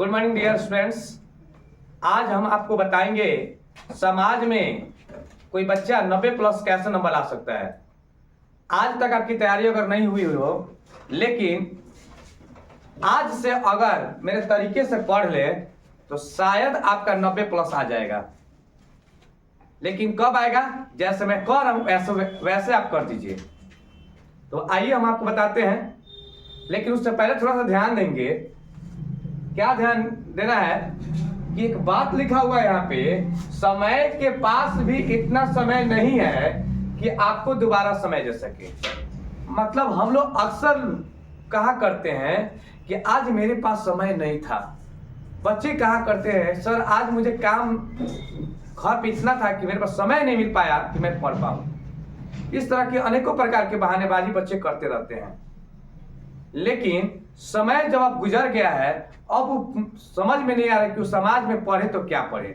Good morning dear students. आज हम आपको बताएंगे समाज में कोई बच्चा 90+ कैसे नंबर ला सकता है। आज तक आपकी तैयारी अगर नहीं हुई हो, लेकिन आज से अगर मेरे तरीके से पढ़ ले तो शायद आपका 90+ आ जाएगा। लेकिन कब आएगा? जैसे मैं कह रहा हूं वैसे आप कर दीजिए। तो आइए हम आपको बताते हैं, लेकिन उससे पहले थोड़ा सा ध्यान देंगे। क्या ध्यान देना है कि एक बात लिखा हुआ है यहाँ पे, समय के पास भी इतना समय नहीं है कि आपको दोबारा समय दे सके। मतलब हम लोग अक्सर कहा करते हैं कि आज मेरे पास समय नहीं था। बच्चे कहा करते हैं सर आज मुझे काम घर पे इतना था कि मेरे पास समय नहीं मिल पाया कि मैं पढ़ पाऊं। इस तरह के अनेकों प्रकार के बहानेबाजी बच्चे करते रहते हैं। लेकिन समय जब अब गुजर गया है, अब वो समझ में नहीं आ रहा कि उस समाज में पढ़े तो क्या पढ़े।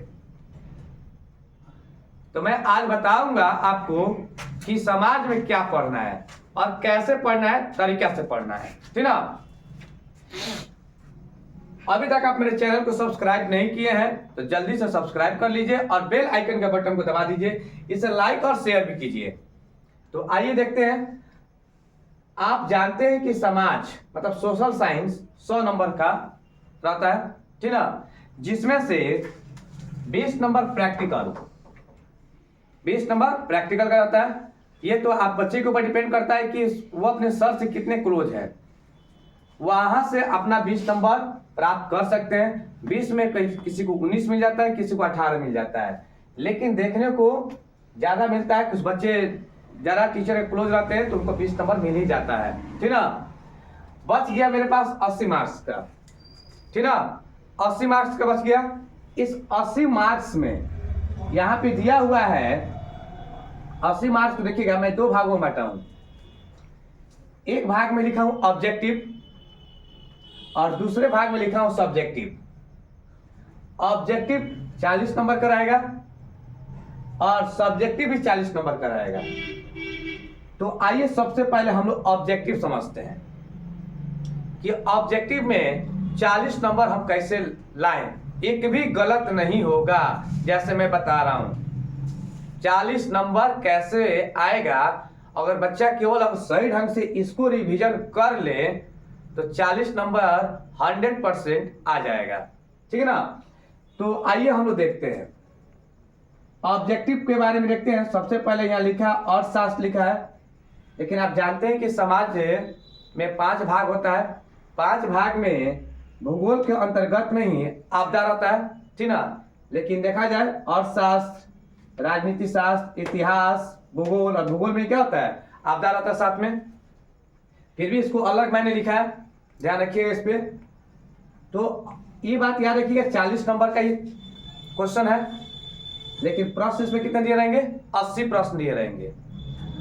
तो मैं आज बताऊंगा आपको कि समाज में क्या पढ़ना है और कैसे पढ़ना है, तरीका से पढ़ना है, ठीक ना। अभी तक आप मेरे चैनल को सब्सक्राइब नहीं किए हैं तो जल्दी से सब्सक्राइब कर लीजिए और बेल आइकन के बटन को दबा दीजिए। इसे लाइक और शेयर भी कीजिए। तो आइए देखते हैं। आप जानते हैं कि समाज मतलब सोशल साइंस 100 नंबर का रहता है, ठीक ना, जिसमें से 20 नंबर प्रैक्टिकल का रहता है। ये तो आप बच्चे के ऊपर डिपेंड करता है कि वो अपने सर से कितने क्लोज है, वहां से अपना 20 नंबर प्राप्त कर सकते हैं। 20 में किसी को 19 मिल जाता है, किसी को 18 मिल जाता है। लेकिन देखने को ज्यादा मिलता है, कुछ बच्चे जरा टीचर के क्लोज रहते हैं तो उनको 20 नंबर मिल ही जाता है, ठीक ना। बच गया मेरे पास 80 मार्क्स का, ठीक ना। 80 मार्क्स का बच गया। इस 80 मार्क्स में यहाँ पे दिया हुआ है 80 मार्क्स को देखिएगा, मैं 2 भागों में बांटा हूं। एक भाग में लिखा हूं ऑब्जेक्टिव और दूसरे भाग में लिखा हूं सब्जेक्टिव। ऑब्जेक्टिव 40 नंबर का रहेगा और सब्जेक्टिव भी 40 नंबर का रहेगा। तो आइए सबसे पहले हम लोग ऑब्जेक्टिव समझते हैं कि ऑब्जेक्टिव में 40 नंबर हम कैसे लाएं। एक भी गलत नहीं होगा, जैसे मैं बता रहा हूं 40 नंबर कैसे आएगा। अगर बच्चा केवल अब सही ढंग से इसको रिवीजन कर ले तो 40 नंबर 100% आ जाएगा, ठीक है ना। तो आइए हम लोग देखते हैं ऑब्जेक्टिव के बारे में। देखते हैं सबसे पहले यहाँ लिखा अर्थशास्त्र लिखा है, लेकिन आप जानते हैं कि समाज में 5 भाग होता है। 5 भाग में भूगोल के अंतर्गत में ही आपदा रहता है, ठीक ना। लेकिन देखा जाए अर्थशास्त्र, राजनीति शास्त्र, इतिहास, भूगोल, और भूगोल में क्या होता है, आपदा रहता है साथ में। फिर भी इसको अलग मैंने लिखा है, ध्यान रखिएगा इस पे। तो ये बात याद रखिएगा 40 नंबर का ये क्वेश्चन है, लेकिन प्रश्न इसमें कितने दिए रहेंगे? 80 प्रश्न दिए रहेंगे।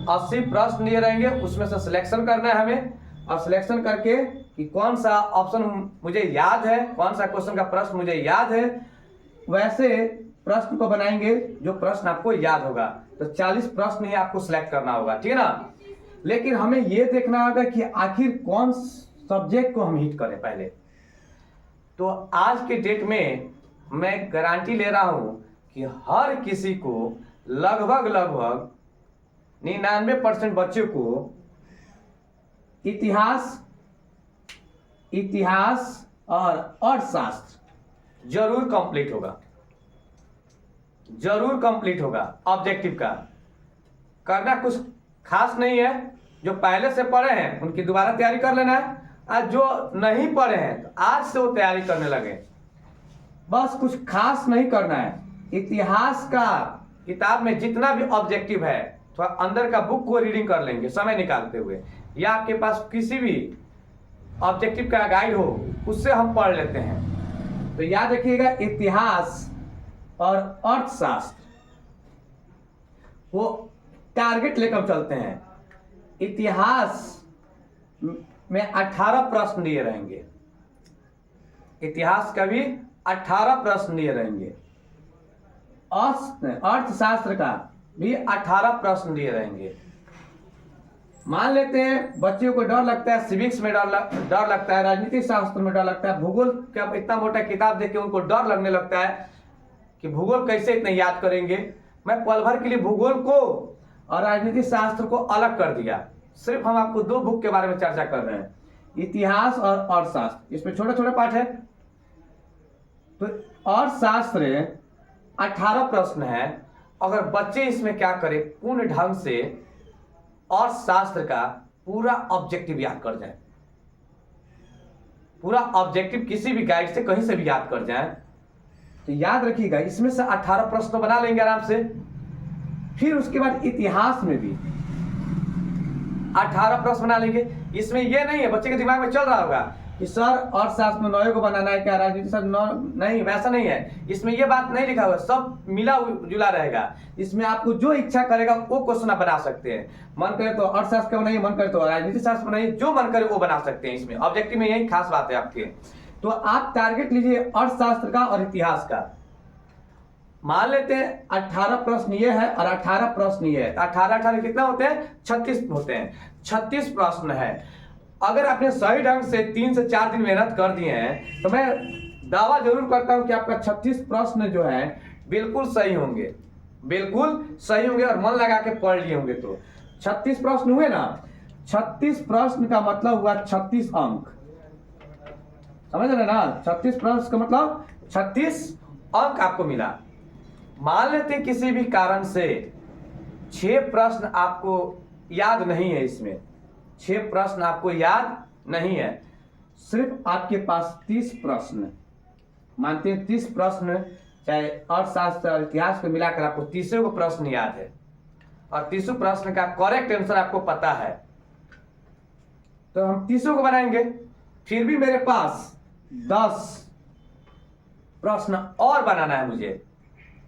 80 प्रश्न दिए रहेंगे, उसमें से सिलेक्शन करना है हमें, और सिलेक्शन करके कि कौन सा ऑप्शन मुझे याद है, कौन सा क्वेश्चन का प्रश्न मुझे याद है, वैसे प्रश्न को बनाएंगे जो प्रश्न आपको याद होगा। तो 40 प्रश्न ही आपको सिलेक्ट करना होगा, ठीक है ना। लेकिन हमें यह देखना होगा कि आखिर कौन सब्जेक्ट को हम हिट करें पहले। तो आज के डेट में मैं गारंटी ले रहा हूं कि हर किसी को लगभग 99% बच्चों को इतिहास और अर्थशास्त्र जरूर कंप्लीट होगा। ऑब्जेक्टिव का करना कुछ खास नहीं है। जो पहले से पढ़े हैं उनकी दोबारा तैयारी कर लेना है, और जो नहीं पढ़े हैं तो आज से वो तैयारी करने लगे। बस कुछ खास नहीं करना है। इतिहास का किताब में जितना भी ऑब्जेक्टिव है, थोड़ा अंदर का बुक को रीडिंग कर लेंगे समय निकालते हुए, या आपके पास किसी भी ऑब्जेक्टिव का गाइड हो उससे हम पढ़ लेते हैं। तो याद रखिएगा इतिहास और अर्थशास्त्र वो टारगेट लेकर चलते हैं। इतिहास में 18 प्रश्न दिए रहेंगे, इतिहास का भी 18 प्रश्न दिए रहेंगे। अर्थशास्त्र का भी 18 प्रश्न दिए रहेंगे। मान लेते हैं बच्चों को डर लगता है, सिविक्स में डर लगता है, राजनीतिक शास्त्र में डर लगता है, भूगोल का इतना मोटा किताब देख के उनको डर लगने लगता है कि भूगोल कैसे इतना याद करेंगे। मैं पल भर के लिए भूगोल को और राजनीतिक शास्त्र को अलग कर दिया। सिर्फ हम आपको 2 बुक के बारे में चर्चा कर रहे हैं, इतिहास और अर्थशास्त्र। इसमें छोटे छोटे पाठ है। तो अर्थशास्त्र 18 प्रश्न है। अगर बच्चे इसमें क्या करें, पूर्ण ढंग से अर्थशास्त्र का पूरा ऑब्जेक्टिव याद कर जाए, पूरा ऑब्जेक्टिव किसी भी गाइड से कहीं से भी याद कर जाए, तो याद रखिएगा इसमें से 18 प्रश्न बना लेंगे आराम से। फिर उसके बाद इतिहास में भी 18 प्रश्न बना लेंगे। इसमें यह नहीं है, बच्चे के दिमाग में चल रहा होगा कि सर अर्थशास्त्र में 9 को बनाना है क्या, राजनीति शास्त्र 9 नहीं, वैसा नहीं है। इसमें यह बात नहीं लिखा हुआ, सब मिला जुला रहेगा। इसमें आपको जो इच्छा करेगा वो क्वेश्चन आप बना सकते हैं। मन करे तो अर्थशास्त्र का बनाइए, मन करे तो राजनीति शास्त्र बनाइए, जो मन करे वो बना सकते हैं। इसमें ऑब्जेक्टिव में यही खास बात है आपके। तो आप टारगेट लीजिए अर्थशास्त्र का और इतिहास का। मान लेते हैं 18 प्रश्न ये है और 18 प्रश्न ये है। 18 कितना होते हैं, 36 होते हैं। 36 प्रश्न है। अगर आपने सही ढंग से 3 से 4 दिन मेहनत कर दिए हैं तो मैं दावा जरूर करता हूं कि आपका 36 प्रश्न जो है बिल्कुल सही होंगे, बिल्कुल सही होंगे और मन लगा के पढ़ लिए होंगे। तो 36 प्रश्न हुए ना, 36 प्रश्न का मतलब हुआ 36 अंक, समझ रहे ना। 36 प्रश्न का मतलब 36 अंक आपको मिला। मान लेते हैं किसी भी कारण से 6 प्रश्न आपको याद नहीं है, इसमें 6 प्रश्न आपको याद नहीं है, सिर्फ आपके पास 30 प्रश्न, मानते हैं 30 प्रश्न, चाहे अर्थशास्त्र और इतिहास को मिलाकर आपको 30 को प्रश्न याद है और 30 प्रश्न का करेक्ट आंसर आपको पता है, तो हम 30 को बनाएंगे। फिर भी मेरे पास 10 प्रश्न और बनाना है मुझे,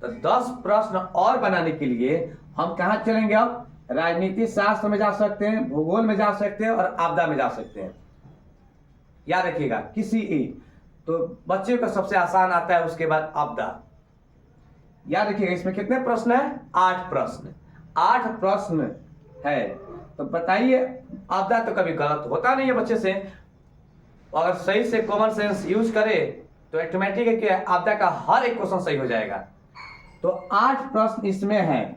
तो 10 प्रश्न और बनाने के लिए हम कहां चलेंगे? अब राजनीतिक शास्त्र में जा सकते हैं, भूगोल में जा सकते हैं और आपदा में जा सकते हैं। याद रखिएगा किसी एक, तो बच्चे को सबसे आसान आता है, उसके बाद आपदा। याद रखिएगा इसमें कितने प्रश्न है? 8 प्रश्न। 8 प्रश्न है। तो बताइए, आपदा तो कभी गलत होता नहीं है बच्चे से, अगर सही से कॉमन सेंस यूज करे तो ऑटोमेटिक है कि आपदा का हर एक क्वेश्चन सही हो जाएगा। तो 8 प्रश्न इसमें है।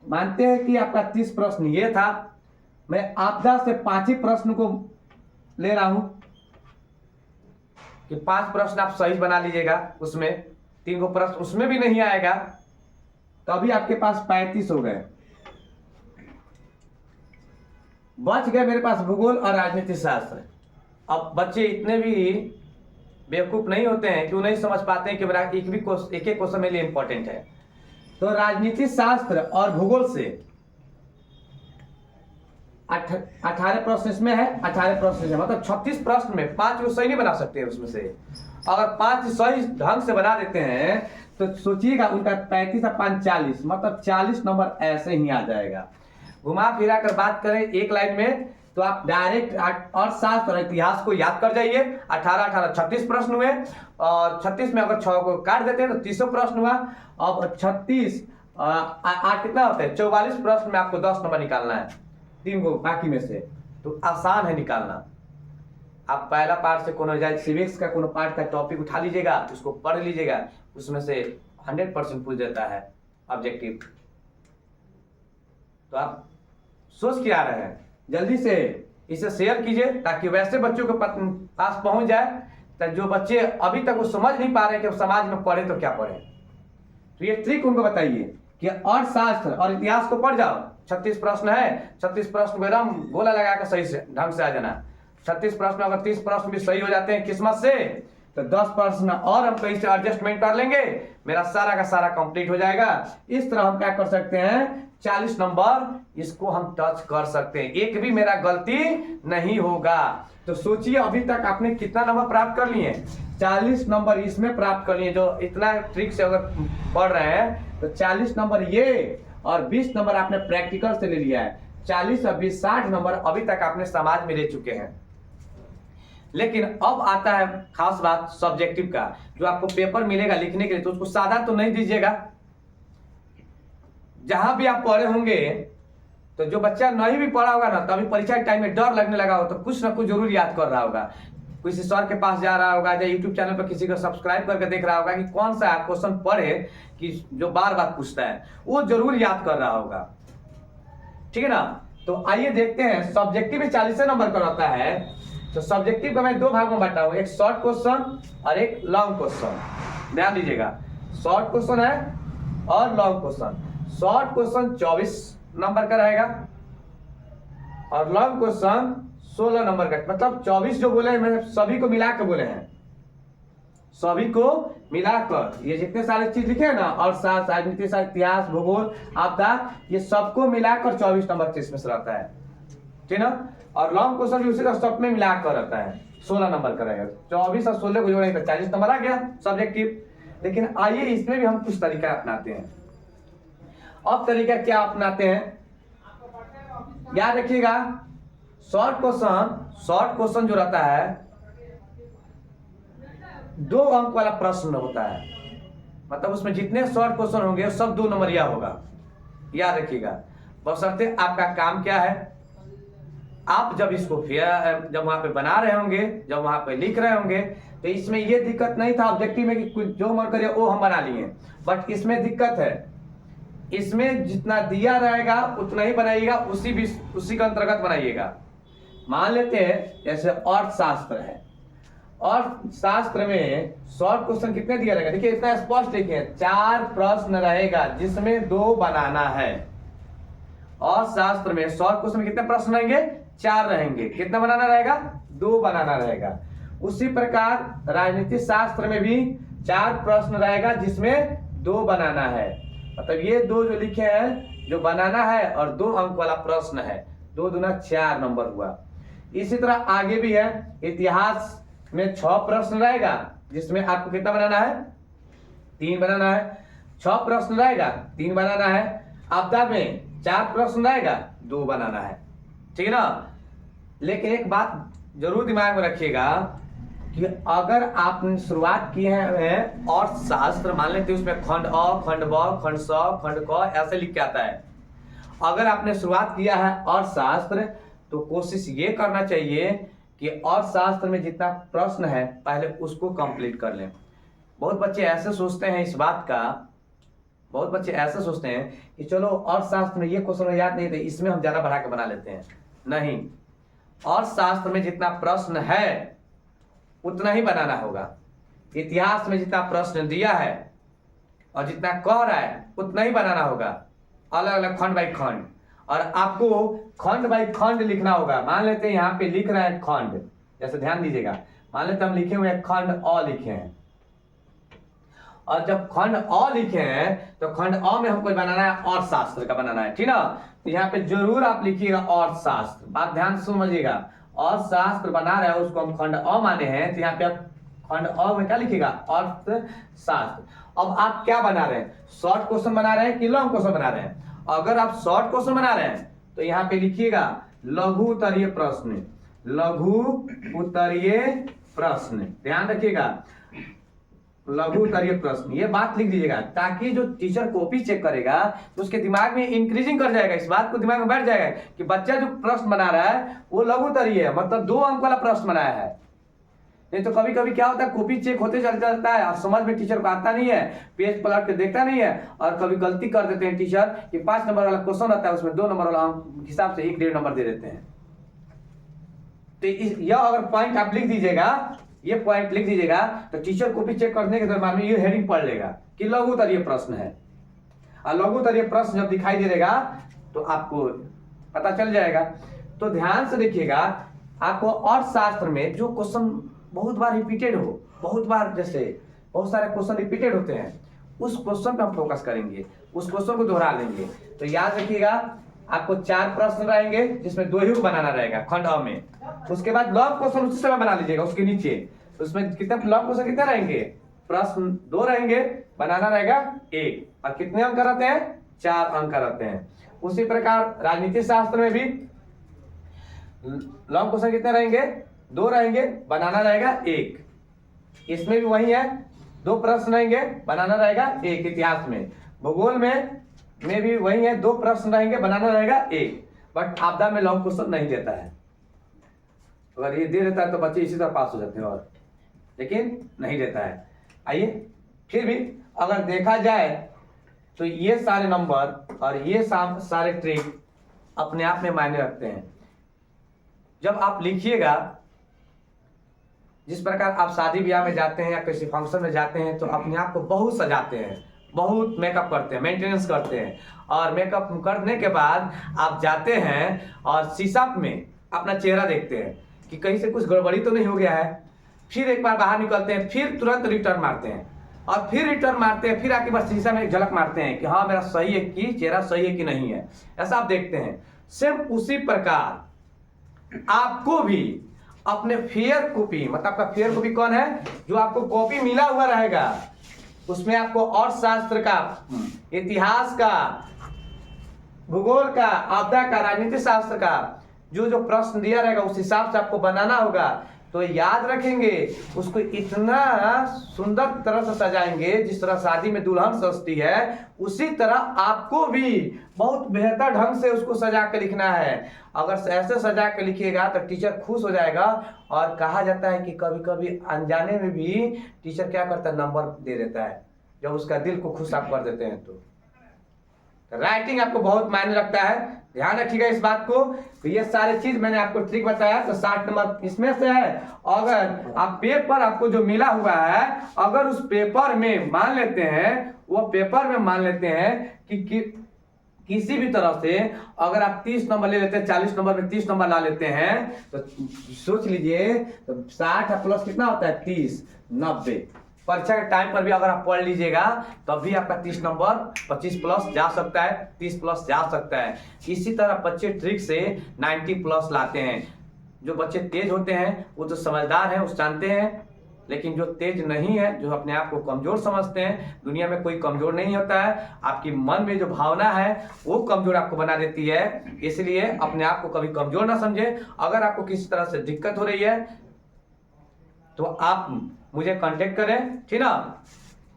मानते हैं कि आपका 30 प्रश्न ये था, मैं आपदा से 5 ही प्रश्न को ले रहा हूं कि 5 प्रश्न आप सही बना लीजिएगा, उसमें 3 को प्रश्न उसमें भी नहीं आएगा, तो अभी आपके पास 35 हो गए। बच गए मेरे पास भूगोल और राजनीतिक शास्त्र। अब बच्चे इतने भी बेवकूफ नहीं होते हैं कि वो नहीं समझ पाते हैं कि मेरा एक एक क्वेश्चन मेरे लिए इंपॉर्टेंट है। तो राजनीतिक शास्त्र और भूगोल से 18 प्रश्न इसमें है, 18 प्रश्न है, मतलब 36 प्रश्न में 5 को सही नहीं बना सकते हैं। उसमें से अगर 5 सही ढंग से बना देते हैं तो सोचिएगा उनका 35 और 5 40, मतलब 40 नंबर ऐसे ही आ जाएगा। घुमा फिरा कर बात करें एक लाइन में तो आप डायरेक्ट अर्थशास्त्र और इतिहास को याद कर जाइए। 18 36 प्रश्न हुए और 36 में अगर 6 को काट देते हैं तो 30 प्रश्न हुआ। अब 36 8 कितना होता है? 44 प्रश्न में आपको 10 नंबर निकालना है, 3 को बाकी में से, तो आसान है निकालना। आप पहला पार्ट से कोनो सिविक्स का कोनो पार्ट का टॉपिक उठा लीजिएगा, उसको पढ़ लीजिएगा, उसमें से 100% पूछ देता है ऑब्जेक्टिव। तो आप सोच के आ रहे हैं, जल्दी से इसे शेयर कीजिए ताकि वैसे बच्चों के पास पहुंच जाए, तो जो बच्चे अभी तक वो समझ नहीं पा रहे कि समाज में पढ़े तो क्या पढ़े। तो ये ट्रिक उनको बताइए कि अर्थशास्त्र और इतिहास को पढ़ जाओ। 36 प्रश्न है, 36 प्रश्न को एकदम गोला लगा कर सही से ढंग से आ जाना। 36 प्रश्न अगर 30 प्रश्न भी सही हो जाते हैं किस्मत से, तो 10 प्रश्न और हम कहीं से एडजस्टमेंट कर लेंगे, मेरा सारा का सारा कंप्लीट हो जाएगा। इस तरह हम क्या कर सकते हैं, 40 नंबर इसको हम टच कर सकते हैं, एक भी मेरा गलती नहीं होगा। तो सोचिए अभी तक आपने कितना नंबर प्राप्त कर लिए? 40 नंबर इसमें प्राप्त कर लिए। जो इतना ट्रिक से अगर पढ़ रहे हैं तो 40 नंबर ये और 20 नंबर आपने प्रैक्टिकल से ले लिया है। 40 और 20 60 नंबर अभी तक आपने समाज में ले चुके हैं। लेकिन अब आता है खास बात सब्जेक्टिव का। जो आपको पेपर मिलेगा लिखने के लिए, तो उसको सादा तो नहीं दीजिएगा। जहां भी आप पढ़े होंगे तो जो बच्चा नहीं भी पढ़ा होगा ना, तो अभी परीक्षा के टाइम में डर लगने लगा हो, तो कुछ ना कुछ जरूर याद कर रहा होगा, किसी सर के पास जा रहा होगा या यूट्यूब चैनल पर किसी को सब्सक्राइब करके देख रहा होगा कि कौन सा क्वेश्चन पढ़े कि जो बार बार पूछता है, वो जरूर याद कर रहा होगा। ठीक है ना। तो आइए देखते हैं, सब्जेक्टिव 40 नंबर का रहता है। तो सब्जेक्टिव को मैं दो भागों में बांटा हूं, एक शॉर्ट क्वेश्चन और एक लॉन्ग क्वेश्चन। ध्यान दीजिएगा, शॉर्ट क्वेश्चन है और long question. Short question 24 number का रहेगा और लॉन्ग क्वेश्चन 16 नंबर का। मतलब 24 जो बोले मैं सभी को मिला के बोले हैं, सभी को मिलाकर ये जितने सारे चीज लिखे हैं ना, और राजनीति, इतिहास, भूगोल, आपदा, ये सबको मिलाकर 24 नंबर इसमें से रहता है। ठीक ना। और लॉन्ग क्वेश्चन भी उसी का सब में मिलाकर रहता है, 16 नंबर का रहेगा। 24 और 16 को जोड़ेंगे तो 40 नंबर आ गया सब्जेक्टिव। लेकिन आइए इसमें भी हम कुछ तरीका अपनाते हैं। अब तरीका क्या अपनाते हैं, याद रखिएगा। शॉर्ट क्वेश्चन जो रहता है 2 अंक वाला प्रश्न होता है, मतलब उसमें जितने शॉर्ट क्वेश्चन होंगे सब 2 नंबरिया होगा। याद रखिएगा, बशर्ते आपका काम क्या है, आप जब इसको जब वहां पे बना रहे होंगे, जब वहां पे लिख रहे होंगे, तो इसमें ये दिक्कत नहीं था ऑब्जेक्टिव में कि कुछ जो मन करे वो हम बना लिए। बट इसमें दिक्कत है, इसमें जितना दिया रहेगा उतना ही बनाइएगा, उसी के अंतर्गत बनाइएगा। मान लेते हैं जैसे अर्थशास्त्र है, अर्थशास्त्र में शॉर्ट क्वेश्चन कितने दिया रहेगा, देखिए इतना स्पष्ट लिखे, 4 प्रश्न रहेगा जिसमें 2 बनाना है। अर्थशास्त्र में शॉर्ट क्वेश्चन में कितने प्रश्न रहेंगे, 4 रहेंगे। कितना बनाना रहेगा, 2 बनाना रहेगा। उसी प्रकार राजनीति शास्त्र में भी 4 प्रश्न रहेगा जिसमें 2 बनाना है। मतलब ये 2 जो लिखे हैं जो बनाना है, और 2 अंक वाला प्रश्न है, 2 दूना 4 नंबर हुआ। इसी तरह आगे भी है, इतिहास में 6 प्रश्न रहेगा जिसमें आपको कितना बनाना है, 3 बनाना है। 6 प्रश्न रहेगा, 3 बनाना है। आपदा में 4 प्रश्न रहेगा, 2 बनाना है। ठीक है ना। लेकिन एक बात जरूर दिमाग में रखिएगा कि अगर आपने शुरुआत की है अर्थशास्त्र, मान लेते हैं उसमें खंड अ, खंड ब, खंड स, खंड क ऐसे लिख के आता है। अगर आपने शुरुआत किया है अर्थशास्त्र, तो कोशिश ये करना चाहिए कि अर्थशास्त्र में जितना प्रश्न है पहले उसको कंप्लीट कर लें। बहुत बच्चे ऐसे सोचते हैं इस बात का, बहुत बच्चे ऐसे सोचते हैं कि चलो अर्थशास्त्र में ये क्वेश्चन याद नहीं थे, इसमें हम ज्यादा बढ़ा के बना लेते हैं। नहीं, अर्थशास्त्र में जितना प्रश्न है उतना ही बनाना होगा। इतिहास में जितना प्रश्न दिया है और जितना कह रहा है उतना ही बनाना होगा, अलग अलग खंड बाई खंड। और आपको खंड बाई खंड लिखना होगा। मान लेते हैं यहाँ पे लिख रहे हैं खंड, जैसे ध्यान दीजिएगा, मान लेते हम लिखे हुए हैं खंड अ लिखे हैं, और जब खंड अ लिखे हैं तो खंड अ में हमको बनाना है अर्थशास्त्र का बनाना है। ठीक ना। तो यहाँ पे जरूर आप लिखिएगा अर्थशास्त्र। बात ध्यान से समझिएगा, अर्थशास्त्र बना रहे हो उसको हम खंड अ माने हैं, तो यहाँ पे आप खंड अ में क्या लिखिएगा, अर्थशास्त्र। अब आप क्या बना रहे हैं, शॉर्ट क्वेश्चन बना रहे हैं कि लॉन्ग क्वेश्चन बना रहे हैं। अगर आप शॉर्ट क्वेश्चन बना रहे हैं तो यहाँ पे लिखिएगा लघु उत्तरीय प्रश्न, लघु उत्तरीय प्रश्न। ध्यान रखिएगा, लघु उत्तरीय प्रश्न, ये बात लिख दीजिएगा, ताकि जो टीचर कॉपी चेक करेगा तो उसके दिमाग में इंक्रीजिंग कर जाएगा, इस बात को दिमाग में बैठ जाएगा कि बच्चा जो प्रश्न बना रहा है वो लघु उत्तरीय है, मतलब 2 अंक वाला प्रश्न बनाया है। नहीं तो कभी कभी क्या होता है, कॉपी चेक होते चल जाता है और समझ में टीचर को आता नहीं है, पेज पलट के देखता नहीं है, और कभी गलती कर देते हैं टीचर कि 5 नंबर वाला क्वेश्चन रहता है उसमें 2 नंबर वाला हिसाब से 1.5 नंबर दे देते हैं। तो यह अगर पॉइंट आप लिख दीजिएगा, ये पॉइंट लिख दीजिएगा, तो टीचर कॉपी चेक करने के दौरान में ये हेडिंग पढ़ लेगा कि लघु उत्तरीय प्रश्न है। और लघु उत्तरीय प्रश्न जब दिखाई दे देगा तो आपको पता चल जाएगा। तो ध्यान से देखिएगा, आपको अर्थशास्त्र में जो क्वेश्चन बहुत बार रिपीटेड हो, बहुत बार जैसे बहुत सारे क्वेश्चन रिपीटेड होते हैं, उस क्वेश्चन पे हम फोकस करेंगे, उस क्वेश्चन को दोहरा लेंगे। तो याद रखिएगा, आपको 4 प्रश्न रहेंगे जिसमें 2 ही बनाना रहेगा खंड अ में। उसके बाद लॉन्ग क्वेश्चन उसी समय बना लीजिएगा, उसके नीचे उसमें कितने लॉन्ग क्वेश्चन कितने रहेंगे, प्रश्न 2 रहेंगे, बनाना रहेगा 1। और कितने अंक रहते हैं, 4 अंक रहते हैं। उसी प्रकार राजनीति शास्त्र में भी लॉन्ग क्वेश्चन कितने रहेंगे, 2 रहेंगे, बनाना रहेगा 1। इसमें भी वही है, 2 प्रश्न रहेंगे, बनाना रहेगा 1। इतिहास में, भूगोल में में भी वही है, 2 प्रश्न रहेंगे, बनाना रहेगा एक, बट आपदा में लॉन्ग क्वेश्चन नहीं देता है। अगर ये दे देता है तो बच्चे इसी तरह पास हो जाते हैं, और लेकिन नहीं देता है। आइए, फिर भी अगर देखा जाए तो ये सारे नंबर और ये सारे ट्रिक अपने आप में मायने रखते हैं। जब आप लिखिएगा, जिस प्रकार आप शादी ब्याह में जाते हैं या किसी फंक्शन में जाते हैं तो अपने आप को बहुत सजाते हैं, बहुत मेकअप करते हैं, मेंटेनेंस करते हैं, और मेकअप करने के बाद आप जाते हैं और शीशा में अपना चेहरा देखते हैं कि कहीं से कुछ गड़बड़ी तो नहीं हो गया है। फिर एक बार बाहर निकलते हैं, फिर तुरंत रिटर्न मारते हैं, और फिर रिटर्न मारते हैं, फिर आके बस शीशा में एक झलक मारते हैं कि हाँ मेरा सही है कि चेहरा सही है कि नहीं है, ऐसा आप देखते हैं। सेम उसी प्रकार आपको भी अपने फेयर कॉपी, मतलब आपका फेयर कॉपी कौन है, जो आपको कॉपी मिला हुआ रहेगा, उसमें आपको अर्थशास्त्र का, इतिहास का, भूगोल का, आपदा का, राजनीति शास्त्र का जो जो प्रश्न दिया रहेगा उस हिसाब से आपको बनाना होगा। तो याद रखेंगे, उसको इतना सुंदर तरह से सजाएंगे, जिस तरह शादी में दुल्हन सजती है उसी तरह आपको भी बहुत बेहतर ढंग से उसको सजा के लिखना है। अगर ऐसे सजा के लिखिएगा तो टीचर खुश हो जाएगा, और कहा जाता है कि कभी कभी अनजाने में भी टीचर क्या करता है, नंबर दे देता है, जब उसका दिल को खुश आप कर देते हैं। तो राइटिंग आपको बहुत मायने रखता है, ध्यान रखिएगा इस बात को। तो ये सारे चीज मैंने आपको ट्रिक बताया, तो 60 नंबर इसमें से है। अगर आप पेपर आपको जो मिला हुआ है, अगर उस पेपर में मान लेते हैं, वो पेपर में मान लेते हैं कि किसी भी तरह से अगर आप 30 नंबर ले लेते हैं, 40 नंबर में 30 नंबर ला लेते हैं, तो सोच लीजिए तो 60 प्लस कितना होता है, 30, 90। परीक्षा के टाइम पर भी अगर आप पढ़ लीजिएगा तब भी आपका 30 नंबर 25 प्लस जा सकता है, 30 प्लस जा सकता है। इसी तरह बच्चे ट्रिक से 90 प्लस लाते हैं। जो बच्चे तेज होते हैं वो तो समझदार हैं, वो जानते हैं, लेकिन जो तेज नहीं है, जो अपने आप को कमजोर समझते हैं, दुनिया में कोई कमजोर नहीं होता है, आपकी मन में जो भावना है वो कमजोर आपको बना देती है। इसलिए अपने आप को कभी कमजोर ना समझे। अगर आपको किसी तरह से दिक्कत हो रही है तो आप मुझे कांटेक्ट करें, ठीक ना।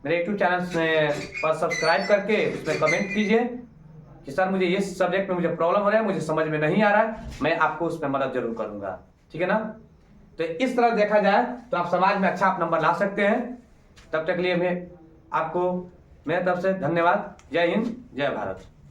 मेरे यूट्यूब चैनल पर सब्सक्राइब करके उसमें कमेंट कीजिए कि सर मुझे ये सब्जेक्ट में मुझे प्रॉब्लम हो रहा है, मुझे समझ में नहीं आ रहा है, मैं आपको उसमें मदद जरूर करूंगा, ठीक है ना। तो इस तरह देखा जाए तो आप समाज में अच्छा नंबर ला सकते हैं। तब तक के लिए मैं आपको मेरे तरफ से धन्यवाद। जय हिंद, जय भारत।